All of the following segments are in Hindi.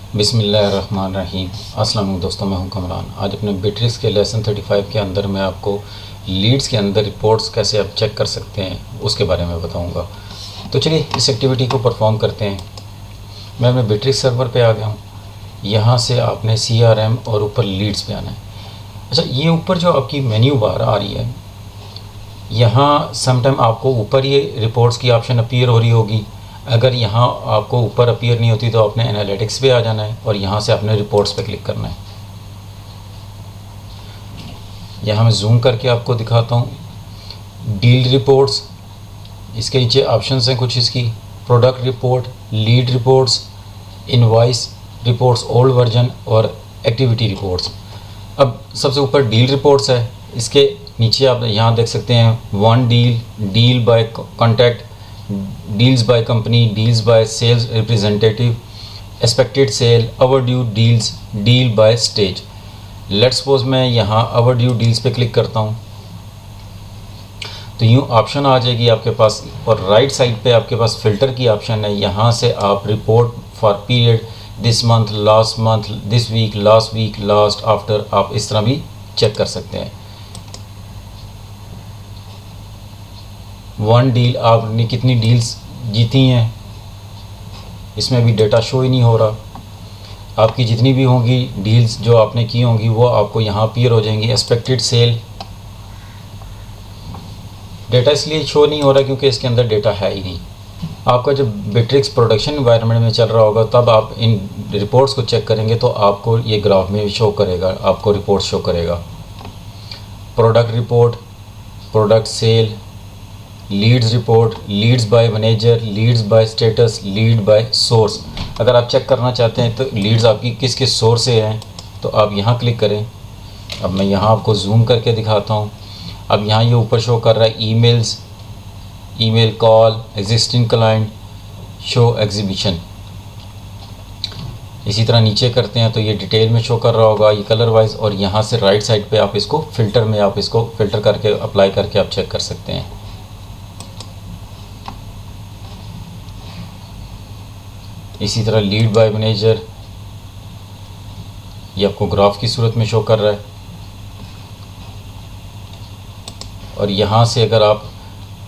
बिस्मिल्लाहिर्रहमानिर्रहीम। अस्सलाम वालेकुम दोस्तों, मैं हूं कमरान। आज अपने बिट्रिक्स के लेसन 35 के अंदर मैं आपको लीड्स के अंदर रिपोर्ट्स कैसे आप चेक कर सकते हैं उसके बारे में बताऊंगा। तो चलिए इस एक्टिविटी को परफॉर्म करते हैं। मैं अपने बिट्रिक्स सर्वर पे आ गया हूं। यहां से आपने CRM और ऊपर लीड्स पे आना है। अच्छा, ये ऊपर जो आपकी मेन्यू बार आ रही है, यहाँ समटाइम आपको ऊपर ये रिपोर्ट्स की ऑप्शन अपीयर हो रही होगी। अगर यहाँ आपको ऊपर अपीयर नहीं होती तो आपने एनालिटिक्स पे आ जाना है और यहाँ से आपने रिपोर्ट्स पे क्लिक करना है। यहाँ मैं जूम करके आपको दिखाता हूँ। डील रिपोर्ट्स, इसके नीचे ऑप्शंस हैं कुछ इसकी। Product report, lead reports, invoice reports old version और एक्टिविटी रिपोर्ट्स। अब सबसे ऊपर डील रिपोर्ट्स है। इसके नीचे आप यहाँ देख सकते हैं one deal, deal by contact, deals by company, deals by sales representative, expected sale, overdue deals, deal by stage. Let's suppose मैं यहाँ ओवरड्यू डील्स पे क्लिक करता हूँ तो यूँ ऑप्शन आ जाएगी आपके पास, और राइट साइड पे आपके पास फ़िल्टर की ऑप्शन है। यहाँ से आप report for period, this month, last month, this week, last week, last, after, आप इस तरह भी चेक कर सकते हैं। वन डील, आपने कितनी डील्स जीती हैं, इसमें भी डेटा शो ही नहीं हो रहा। आपकी जितनी भी होंगी डील्स जो आपने की होंगी वो आपको यहाँ अपीयर हो जाएंगी। एक्सपेक्टेड सेल, डेटा इसलिए शो नहीं हो रहा क्योंकि इसके अंदर डेटा है ही नहीं। आपका जब बिट्रिक्स प्रोडक्शन एनवायरनमेंट में चल रहा होगा तब आप इन रिपोर्ट्स को चेक करेंगे तो आपको ये ग्राफ में शो करेगा, आपको रिपोर्ट शो करेगा। Product report, product sale, leads report, leads by manager, leads by status, lead by source. अगर आप चेक करना चाहते हैं तो लीड्स आपकी किस किस सोर्स से हैं तो आप यहाँ क्लिक करें। अब मैं यहाँ आपको जूम करके दिखाता हूँ। अब यहाँ ये ऊपर शो कर रहा है emails, email call, existing client, show exhibition. इसी तरह नीचे करते हैं तो ये डिटेल में शो कर रहा होगा ये कलर वाइज, और यहाँ से राइट साइड पे आप इसको फ़िल्टर में आप इसको फ़िल्टर करके अप्लाई करके आप चेक कर सकते हैं। इसी तरह लीड बाय मैनेजर, ये आपको ग्राफ की सूरत में शो कर रहा है। और यहाँ से अगर आप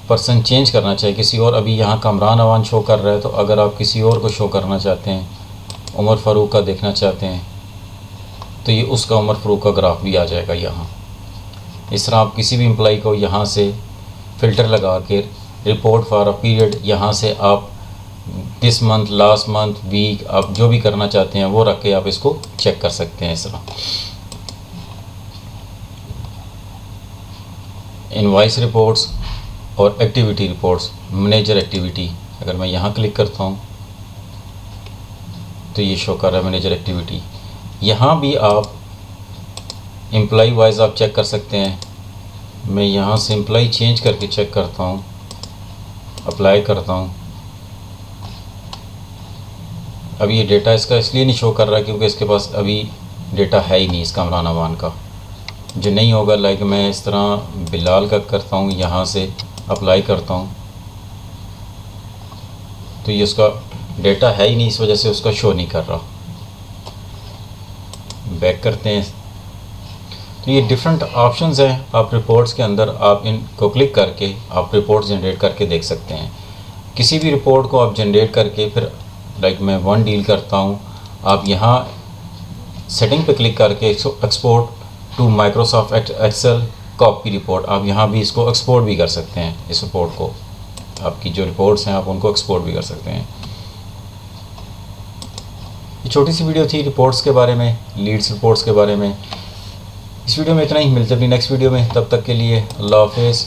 पर्सन चेंज करना चाहें किसी और, अभी यहाँ कमरान अवान शो कर रहा है, तो अगर आप किसी और को शो करना चाहते हैं, उमर फ़ारूक का देखना चाहते हैं, तो ये उसका उमर फ़ारूक का ग्राफ भी आ जाएगा यहाँ। इस तरह आप किसी भी एम्प्लॉई को यहाँ से फ़िल्टर लगा के रिपोर्ट फॉर अ पीरियड, यहाँ से आप this month, last month, week, आप जो भी करना चाहते हैं वो रख के आप इसको चेक कर सकते हैं। इस तरह इनवॉइस रिपोर्ट्स और एक्टिविटी रिपोर्ट्स, मैनेजर एक्टिविटी, अगर मैं यहाँ क्लिक करता हूँ तो ये शो कर रहा है मैनेजर एक्टिविटी। यहाँ भी आप एम्प्लॉई वाइज आप चेक कर सकते हैं। मैं यहाँ से एम्प्लॉई चेंज करके चेक करता हूँ, अप्लाई करता हूँ। अभी ये डेटा इसका इसलिए नहीं शो कर रहा क्योंकि इसके पास अभी डेटा है ही नहीं इसका कमरान अवान का। जो नहीं होगा, लाइक मैं इस तरह बिलाल का करता हूँ, यहाँ से अप्लाई करता हूँ तो ये उसका डेटा है ही नहीं, इस वजह से उसका शो नहीं कर रहा। बैक करते हैं तो ये डिफरेंट ऑप्शंस हैं। आप रिपोर्ट्स के अंदर आप इनको क्लिक करके आप रिपोर्ट जनरेट करके देख सकते हैं। किसी भी रिपोर्ट को आप जनरेट करके फिर लाइक मैं वन डील करता हूँ, आप यहाँ सेटिंग पे क्लिक करके export to Microsoft Excel copy report, आप यहाँ भी इसको एक्सपोर्ट भी कर सकते हैं। इस रिपोर्ट को, आपकी जो रिपोर्ट्स हैं आप उनको एक्सपोर्ट भी कर सकते हैं। ये छोटी सी वीडियो थी रिपोर्ट्स के बारे में, लीड्स रिपोर्ट्स के बारे में। इस वीडियो में इतना ही, मिलते हैं अपनी नेक्स्ट वीडियो में। तब तक के लिए अल्लाह हाफिज़।